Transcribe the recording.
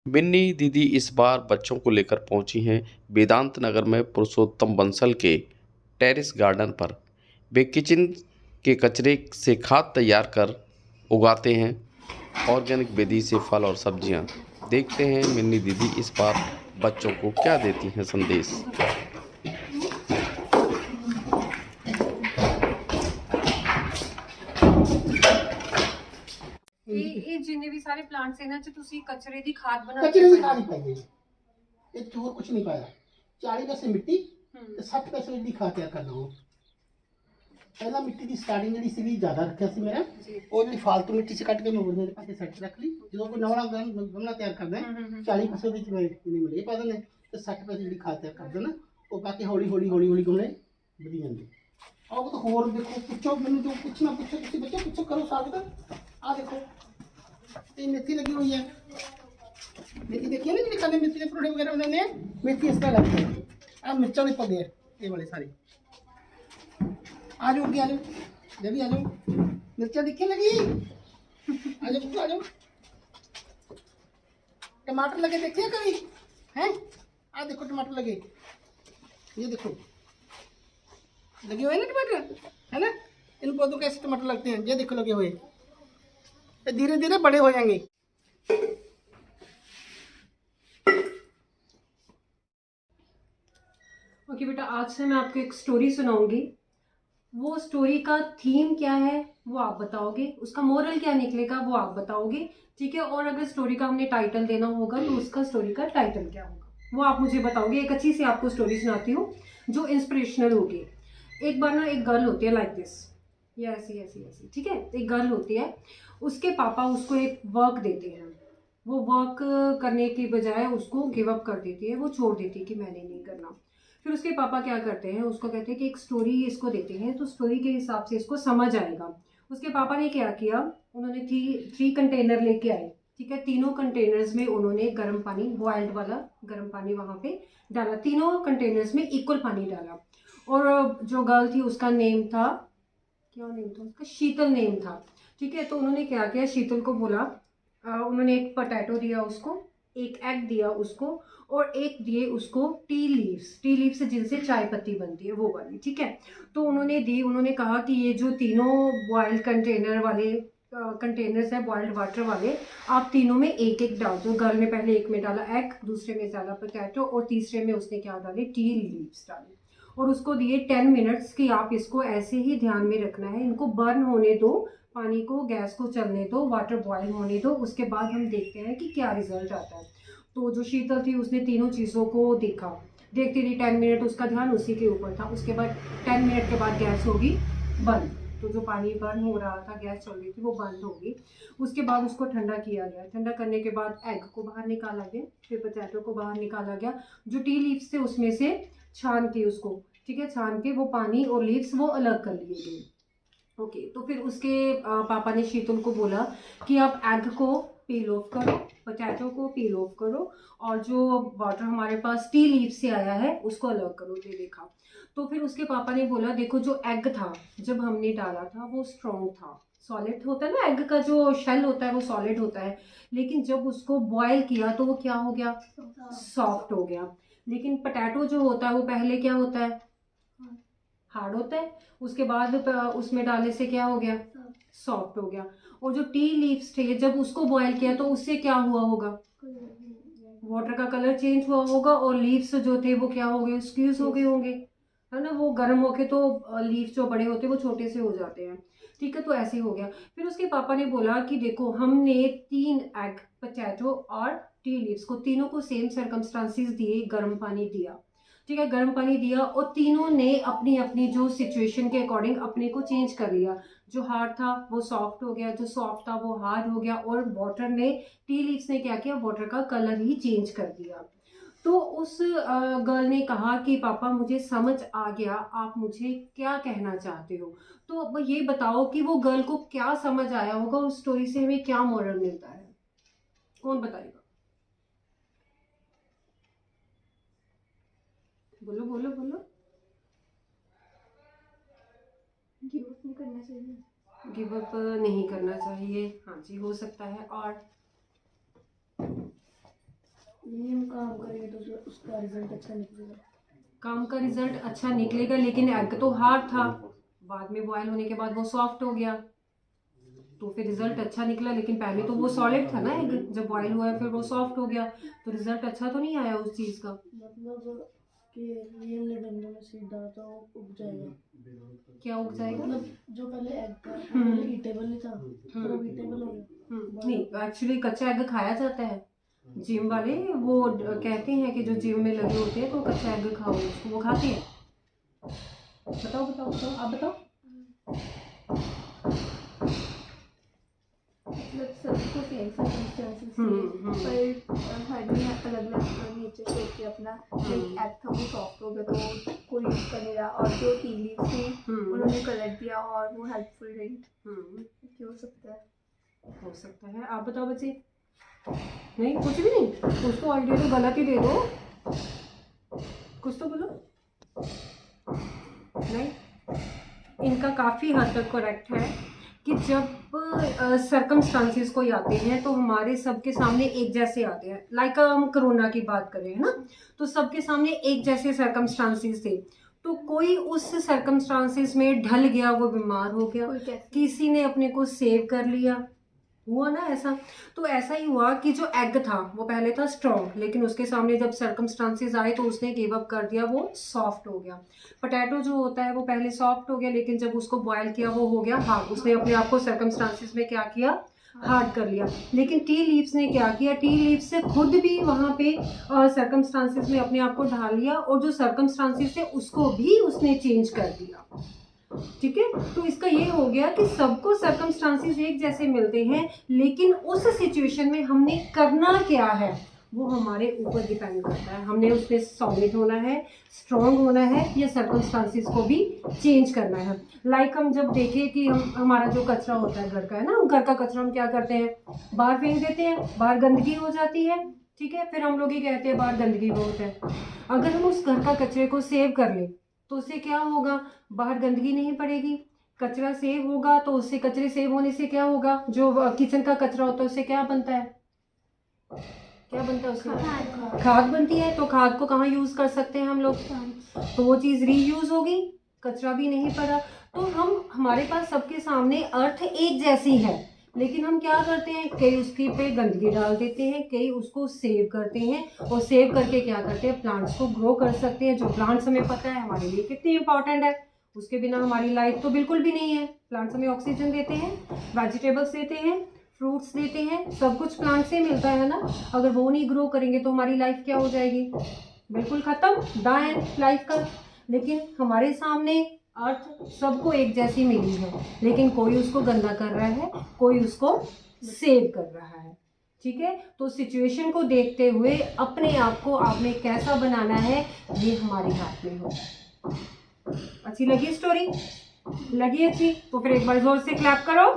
मिन्नी दीदी इस बार बच्चों को लेकर पहुंची हैं वेदांत नगर में पुरुषोत्तम बंसल के टेरेस गार्डन पर। वे किचन के कचरे से खाद तैयार कर उगाते हैं, ऑर्गेनिक विधि से फल और सब्जियां। देखते हैं मिन्नी दीदी इस बार बच्चों को क्या देती हैं संदेश। ਇਹ ਜਿੰਨੇ ਵੀ ਸਾਰੇ ਪਲਾਂਟਸ ਇਹਨਾਂ 'ਚ ਤੁਸੀਂ ਕਚਰੇ ਦੀ ਖਾਦ ਬਣਾ कचरे की खाद ही पाई है, एक और कुछ नहीं पाया। 40% मिट्टी ਤੇ 60% ਦੀ ਖਾਦ ਤਿਆਰ ਕਰਨਾ। ਉਹ ਪਹਿਲਾਂ ਮਿੱਟੀ ਦੀ ਸਟਾਰਟਿੰਗ ਜਿਹੜੀ ਸੀਗੀ ਜ਼ਿਆਦਾ ਰੱਖਿਆ ਸੀ ਮੇਰਾ, ਉਹ ਜਿਹੜੀ ਫालतू ਮਿੱਟੀ ਸੀ ਕੱਢ ਕੇ ਮੈਂ ਉਹਦੇ ਪਾਸੇ ਸੈੱਟ ਰੱਖ ਲਈ। ਜਦੋਂ ਕੋਈ ਨਵਾਂ ਗਮਲਾ ਤਿਆਰ ਕਰਦਾ ਹੈ 40% ਵਿੱਚ ਮੈਂ ਨਹੀਂ ਪਾ ਦਿੰਦੇ ਤੇ 60% ਜਿਹੜੀ ਖਾਦ ਤਿਆਰ ਕਰ ਦੇਣਾ, ਉਹ ਪਾ ਕੇ ਹੌਲੀ ਹੌਲੀ ਹੌਲੀ ਹੌਲੀ ਗਮਲੇ ਵਧੀ ਜਾਂਦੇ। ਆਹ ਤਾਂ ਹੋਰ ਦੇਖੋ, ਪੁੱਛੋ ਮੈਨੂੰ ਜੋ ਪੁੱਛਣਾ ਪੁੱਛੋ, ਤੁਸੀਂ ਬੱਚੇ ਪੁੱਛੋ, ਕਰੋ ਸਾਬਤ। ਆਹ ਦੇਖੋ ਤੇ ਮੇਥੀ ਲੱਗੀ ਹੋਈ ਹੈ। मेथी देखिए ना, जी खाने मेथी के परोठे वगैरह बनाने हैं, मेथी इस तरह लगती है। अब मिर्चा नहीं पौधे हैं ये वाले सारे। आ जाओ आ जाओ, जब भी आ जाओ, मिर्चा दिखने लगी। आ जाओ आ जाओ। टमाटर लगे देखे हैं कभी हैं? आ देखो टमाटर लगे, ये देखो लगे हुए ना टमाटर, है ना। इन पौधों के ऐसे टमाटर लगते हैं, ये देखो लगे हुए, धीरे धीरे बड़े हो जाएंगे। ओके बेटा, आज से मैं आपको एक स्टोरी सुनाऊंगी। वो स्टोरी का थीम क्या है वो आप बताओगे, उसका मोरल क्या निकलेगा वो आप बताओगे, ठीक है। और अगर स्टोरी का हमने टाइटल देना होगा तो उसका स्टोरी का टाइटल क्या होगा वो आप मुझे बताओगे। एक अच्छी सी आपको स्टोरी सुनाती हूँ जो इंस्पिरेशनल होगी। एक बार ना एक गर्ल होती है लाइक दिस, ये ऐसी ऐसी ऐसी, ठीक है। एक गर्ल होती है, उसके पापा उसको एक वर्क देते हैं। वो वर्क करने की बजाय उसको गिव अप कर देती है, वो छोड़ देती है कि मैंने नहीं करना। फिर उसके पापा क्या करते हैं, उसको कहते हैं कि एक स्टोरी इसको देते हैं तो स्टोरी के हिसाब से इसको समझ आएगा। उसके पापा ने क्या किया, उन्होंने थ्री कंटेनर लेके आए, ठीक है। तीनों कंटेनर्स में उन्होंने गर्म पानी, बॉइल्ड वाला गर्म पानी वहाँ पे डाला। तीनों कंटेनर्स में इक्वल पानी डाला। और जो गर्ल थी उसका नेम था, क्या नेम था उसका, शीतल नेम था, ठीक है। तो उन्होंने क्या किया, शीतल को बोला, उन्होंने एक पोटैटो दिया उसको, एक एग दिया उसको, और एक दिए उसको टी लीव्स जिनसे चाय पत्ती बनती है वो वाली, ठीक है। तो उन्होंने दी, उन्होंने कहा कि ये जो तीनों बॉइल्ड कंटेनर वाले कंटेनर्स है बॉइल्ड वाटर वाले, आप तीनों में एक एक डाल दो। गर्ल ने पहले एक में डाला एग, दूसरे में डाला पोटैटो, और तीसरे में उसने क्या डाले, टी लीव्स डाले। और उसको दिए 10 मिनट्स कि आप इसको ऐसे ही ध्यान में रखना है, इनको बर्न होने दो, पानी को, गैस को चलने दो, वाटर बॉयल होने दो, उसके बाद हम देखते हैं कि क्या रिजल्ट आता है। तो जो शीतल थी उसने तीनों चीज़ों को देखा, देखती रही 10 मिनट, उसका ध्यान उसी के ऊपर था। उसके बाद 10 मिनट के बाद गैस होगी बंद, तो जो पानी बर्न हो रहा था, गैस चल रही थी, वो बंद होगी। उसके बाद उसको ठंडा किया गया, ठंडा करने के बाद एग को बाहर निकाला गया, फिर पोटैटो को बाहर निकाला गया, जो टी लीव्स थे उसमें से छान के उसको, ठीक है, छान के वो पानी और लीव्स वो अलग कर लिए गए। ओके, तो फिर उसके पापा ने शीतल को बोला कि आप एग को पील ऑफ करो, पोटैटो को पील ऑफ करो, और जो वाटर हमारे पास टी लीव से आया है उसको अलग करो। दे देखा, तो फिर उसके पापा ने बोला, देखो जो एग था जब हमने डाला था वो स्ट्रॉन्ग था, सॉलिड होता है ना, एग का जो शेल होता है वो सॉलिड होता है, लेकिन जब उसको बॉयल किया तो वो क्या हो गया, सॉफ्ट हो गया। लेकिन पोटैटो जो होता है वो पहले क्या होता है, हार्ड होता है, उसके बाद उसमें डालने से क्या हो गया, सॉफ्ट हो गया। और जो टी लीव्स थे जब उसको बॉयल किया तो उससे क्या हुआ होगा, वाटर का कलर चेंज हुआ होगा, और लीव्स जो थे वो क्या हो गए, स्क्यूज हो गए होंगे, है ना। वो गर्म होके तो लीव्स जो बड़े होते हैं वो छोटे से हो जाते हैं, ठीक है। तो ऐसे हो गया। फिर उसके पापा ने बोला कि देखो हमने 3 एग, पोटैटो और टी लीव्स को, तीनों को सेम सर्कमस्टांसिस दिए, गर्म पानी दिया, ठीक है, गर्म पानी दिया, और तीनों ने अपनी अपनी जो सिचुएशन के अकॉर्डिंग अपने को चेंज कर लिया। जो हार्ड था वो सॉफ्ट हो गया, जो सॉफ्ट था वो हार्ड हो गया, और वाटर ने, टी लीव्स ने क्या किया, वाटर का कलर ही चेंज कर दिया। तो उस गर्ल ने कहा कि पापा मुझे समझ आ गया, आप मुझे क्या कहना चाहते हो। तो अब ये बताओ कि वो गर्ल को क्या समझ आया होगा, उस स्टोरी से हमें क्या मोरल मिलता है, कौन बताएगा, बोलो बोलो बोलो। गिव अप नहीं करना चाहिए, गिव अप नहीं करना चाहिए, हाँ जी, हो सकता है। और ये हम काम करेंगे तो उसका रिजल्ट अच्छा निकलेगा। काम का रिजल्ट अच्छा निकलेगा, लेकिन एग तो हार्ड था, बाद में बॉयल होने के बाद वो सॉफ्ट हो गया, तो फिर रिजल्ट अच्छा निकला। लेकिन पहले तो वो सॉलिड था ना एग, जब बॉयल हुआ फिर वो सॉफ्ट हो गया, तो रिजल्ट अच्छा तो नहीं आया उस चीज़ का। मतलब कि ये हमने गंदे में सीड डाला तो उग जाएगा। क्या उग जाएगा? मतलब जो पहले एग था पहले ईटेबल नहीं था, पर अब ईटेबल हो गया। नहीं, एक्चुअली कच्चा एग खाया जाता है। जिम वाले वो कहते हैं कि जो जिम में लगे होते हैं तो कच्चा एग खाओ, उसको वो खाते हैं। बताओ बताओ बताओ, आप बताओ। मतलब सबको सेम सर्कमस्टेंसेस थे, पर हर में अलग अलग नेचर से होके अपना लाइक एग था वो सॉफ्ट हो गया तो कोई यूज कर नहीं रहा, और जो टी लीव्स थी उन्होंने कलर दिया और वो हेल्पफुल रही। क्या हो सकता है? हो सकता है, आप बताओ बच्चे। नहीं, कुछ भी नहीं, उसको ऑलरेडी गलत ही दे दो, कुछ तो बोलो। नहीं, इनका काफ़ी हद तक करेक्ट है कि जब सर्कमस्टांसेस कोई आते हैं तो हमारे सबके सामने एक जैसे आते हैं। लाइक हम कोरोना की बात करें है ना, तो सबके सामने एक जैसे सर्कमस्टांसेस थे, तो कोई उस सर्कमस्टांसेस में ढल गया, वो बीमार हो गया, किसी ने अपने को सेव कर लिया, हुआ ना ऐसा। तो ऐसा ही हुआ कि जो एग था वो पहले था स्ट्रॉन्ग, लेकिन उसके सामने जब सर्कमस्टांसेस आए तो उसने गिव अप कर दिया, वो सॉफ्ट हो गया। पोटैटो जो होता है वो पहले सॉफ्ट हो गया, लेकिन जब उसको बॉयल किया वो हो गया हार्ड, उसने अपने आप को सर्कमस्टांसेस में क्या किया, हार्ड कर लिया। लेकिन टी लीव्स ने क्या किया, टी लीव्स से खुद भी वहाँ पे सर्कमस्टांसेस में अपने आप को ढाल लिया, और जो सर्कमस्टांसेस थे उसको भी उसने चेंज कर दिया। ठीक है, तो इसका ये हो गया कि सबको सर्कमस्टांसेस एक जैसे मिलते हैं, लेकिन उस सिचुएशन में हमने करना क्या है वो हमारे ऊपर डिपेंड करता है। हमने उसमें सॉलिड होना है, स्ट्रॉन्ग होना है, या सर्कमस्टांसेस को भी चेंज करना है। लाइक हम जब देखें कि हमारा जो कचरा होता है घर का है ना, घर का कचरा हम क्या करते हैं, बाहर फेंक देते हैं, बाहर गंदगी हो जाती है, ठीक है, फिर हम लोग ही कहते हैं बाहर गंदगी बहुत है। अगर हम उस घर का कचरे को सेव कर लें तो उससे क्या होगा, बाहर गंदगी नहीं पड़ेगी, कचरा सेव होगा, तो उससे कचरे सेव होने से क्या होगा, जो किचन का कचरा होता है उससे क्या बनता है, क्या बनता है उससे, खाद बनती है। तो खाद को कहाँ यूज कर सकते हैं हम लोग, तो वो चीज़ रीयूज होगी, कचरा भी नहीं पड़ा। तो हमारे पास सबके सामने अर्थ एक जैसी है, लेकिन हम क्या करते हैं, कई उसके पे गंदगी डाल देते हैं, कई उसको सेव करते हैं, और सेव करके क्या करते हैं, प्लांट्स को ग्रो कर सकते हैं। जो प्लांट्स हमें पता है हमारे लिए कितनी इंपॉर्टेंट है, उसके बिना हमारी लाइफ तो बिल्कुल भी नहीं है। प्लांट्स हमें ऑक्सीजन देते हैं, वेजिटेबल्स देते हैं, फ्रूट्स देते हैं, सब कुछ प्लांट से मिलता है ना। अगर वो नहीं ग्रो करेंगे तो हमारी लाइफ क्या हो जाएगी, बिल्कुल ख़त्म, दाएं लाइफ का। लेकिन हमारे सामने अर्थ सबको एक जैसी मिली है, लेकिन कोई उसको गंदा कर रहा है, कोई उसको सेव कर रहा है। ठीक है, तो सिचुएशन को देखते हुए अपने आप को आपने कैसा बनाना है ये हमारे हाथ में होता है। अच्छी लगी स्टोरी? लगी अच्छी? तो फिर एक बार जोर से क्लैप करो।